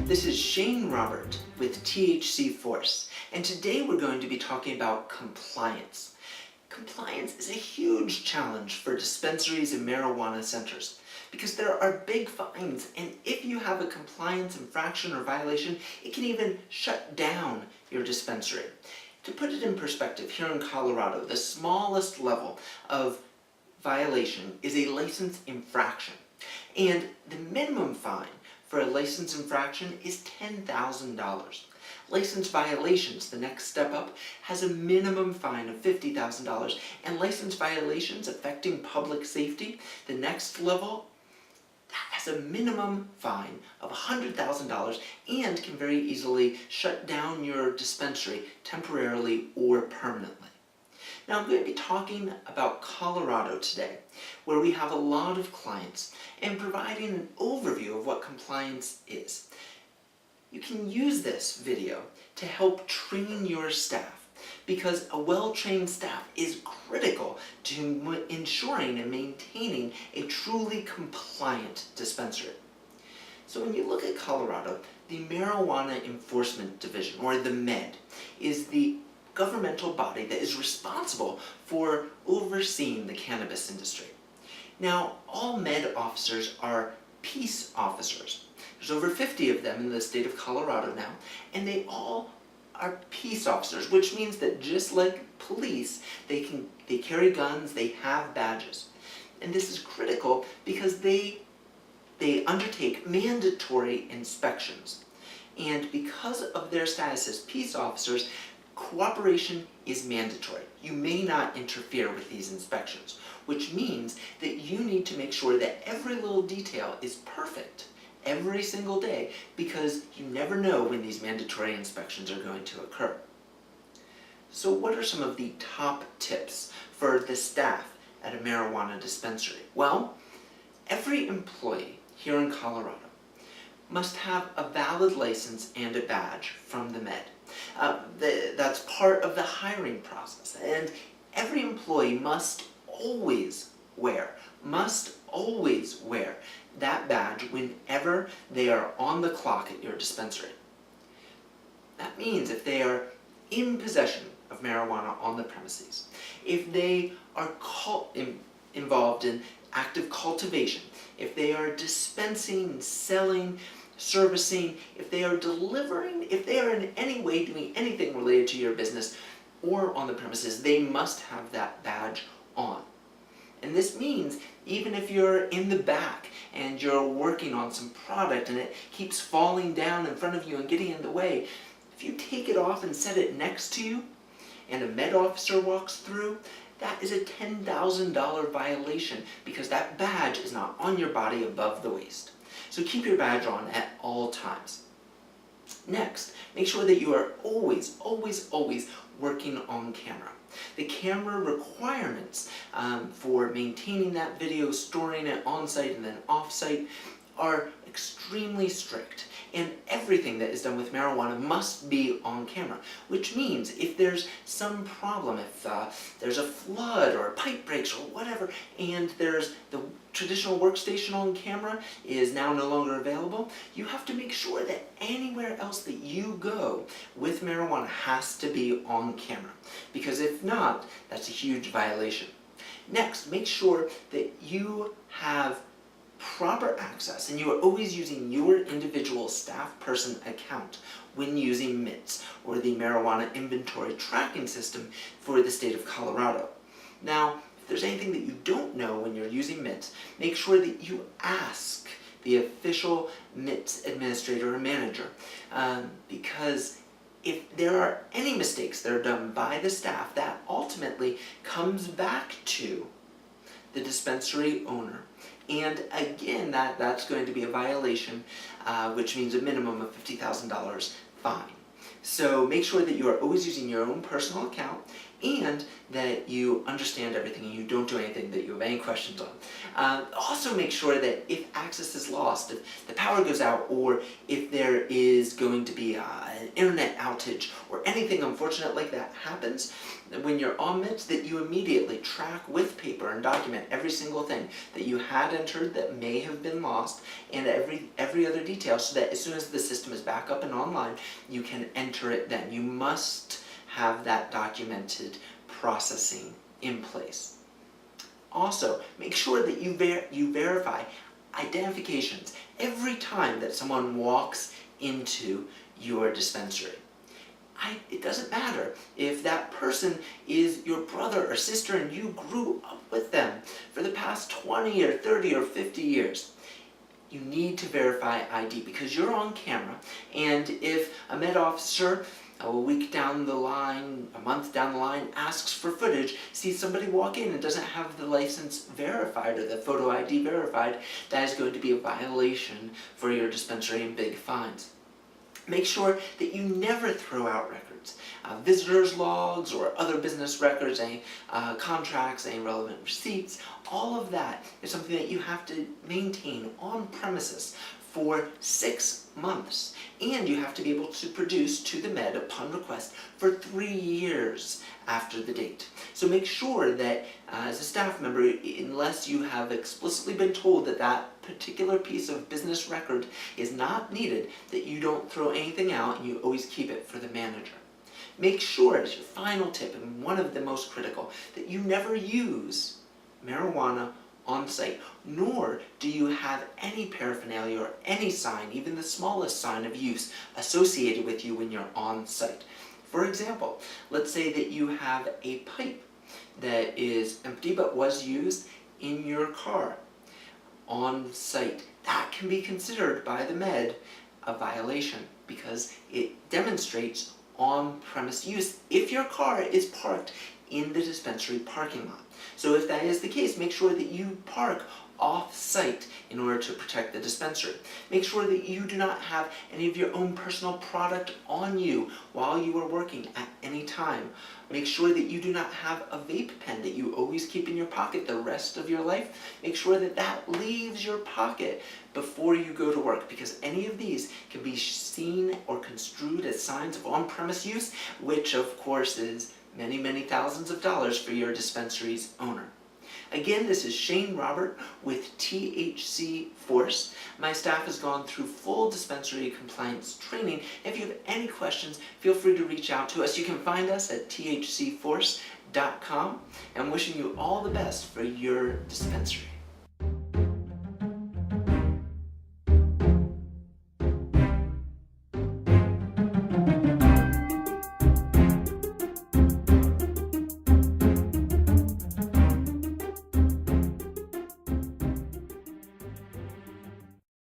This is Shane Robert with THC Force, and today we're going to be talking about compliance. Compliance is a huge challenge for dispensaries and marijuana centers because there are big fines, and if you have a compliance infraction or violation, it can even shut down your dispensary. To put it in perspective, here in Colorado, the smallest level of violation is a license infraction, and the minimum fine for a license infraction is $10,000. License violations, the next step up, has a minimum fine of $50,000, and license violations affecting public safety, the next level, that has a minimum fine of $100,000 and can very easily shut down your dispensary temporarily or permanently. Now, I'm going to be talking about Colorado today, where we have a lot of clients, and providing an overview of what compliance is. You can use this video to help train your staff, because a well-trained staff is critical to ensuring and maintaining a truly compliant dispensary. So when you look at Colorado, the Marijuana Enforcement Division, or the MED, is the governmental body that is responsible for overseeing the cannabis industry. Now, all MED officers are peace officers. There's over 50 of them in the state of Colorado now, and they all are peace officers, which means that just like police, they carry guns, they have badges. And this is critical because they undertake mandatory inspections. And because of their status as peace officers, cooperation is mandatory. You may not interfere with these inspections, which means that you need to make sure that every little detail is perfect every single day, because you never know when these mandatory inspections are going to occur. So what are some of the top tips for the staff at a marijuana dispensary? Well, every employee here in Colorado must have a valid license and a badge from the MED. That's part of the hiring process, and every employee must always wear that badge whenever they are on the clock at your dispensary. That means if they are in possession of marijuana on the premises, if they are involved in active cultivation, if they are dispensing, selling, servicing, if they are delivering, if they are in any way doing anything related to your business or on the premises, they must have that badge on. And this means even if you're in the back and you're working on some product and it keeps falling down in front of you and getting in the way, if you take it off and set it next to you and a med officer walks through, that is a $10,000 violation because that badge is not on your body above the waist. So keep your badge on at all times. Next, make sure that you are always working on camera. The camera requirements for maintaining that video, storing it on-site and then off-site are extremely strict, and everything that is done with marijuana must be on camera, which means if there's some problem, if there's a flood or a pipe breaks or whatever, and there's the traditional workstation on camera is now no longer available, you have to make sure that anywhere else that you go with marijuana has to be on camera, because if not, that's a huge violation. Next, make sure that you have proper access, and you are always using your individual staff person account when using MITS, or the Marijuana Inventory Tracking System for the state of Colorado. Now, if there's anything that you don't know when you're using MITS, make sure that you ask the official MITS administrator or manager, because if there are any mistakes that are done by the staff, that ultimately comes back to the dispensary owner. And again, that's going to be a violation, which means a minimum of $50,000 fine. So make sure that you are always using your own personal account and that you understand everything and you don't do anything that you have any questions on. Also make sure that if access is lost, if the power goes out, or if there is going to be an internet outage or anything unfortunate like that happens, when you're on Mint, that you immediately track with paper and document every single thing that you had entered that may have been lost, and every other detail, so that as soon as the system is back up and online, you can enter it then. You must have that documented processing in place. Also, make sure that you verify identifications every time that someone walks into your dispensary. It doesn't matter if that person is your brother or sister and you grew up with them for the past 20 or 30 or 50 years. You need to verify ID because you're on camera, and if a med officer a week down the line, a month down the line, asks for footage, sees somebody walk in and doesn't have the license verified or the photo ID verified, that is going to be a violation for your dispensary and big fines. Make sure that you never throw out records. Visitors logs or other business records, any contracts, any relevant receipts, all of that is something that you have to maintain on premises for 6 months. And you have to be able to produce to the med upon request for 3 years after the date. So make sure that as a staff member, unless you have explicitly been told that that particular piece of business record is not needed, that you don't throw anything out and you always keep it for the manager. Make sure, as your final tip, and one of the most critical, that you never use marijuana on site, nor do you have any paraphernalia or any sign, even the smallest sign of use, associated with you when you're on site. For example, let's say that you have a pipe that is empty but was used in your car on site. That can be considered by the med a violation because it demonstrates on-premise use if your car is parked in the dispensary parking lot. So if that is the case, make sure that you park off-site in order to protect the dispensary. Make sure that you do not have any of your own personal product on you while you are working at any time. Make sure that you do not have a vape pen that you always keep in your pocket the rest of your life. Make sure that that leaves your pocket before you go to work, because any of these can be seen or construed as signs of on-premise use, which of course is many, many thousands of dollars for your dispensary's owner. Again, this is Shane Robert with THC Force. My staff has gone through full dispensary compliance training. If you have any questions, feel free to reach out to us. You can find us at thcforce.com. I'm wishing you all the best for your dispensary.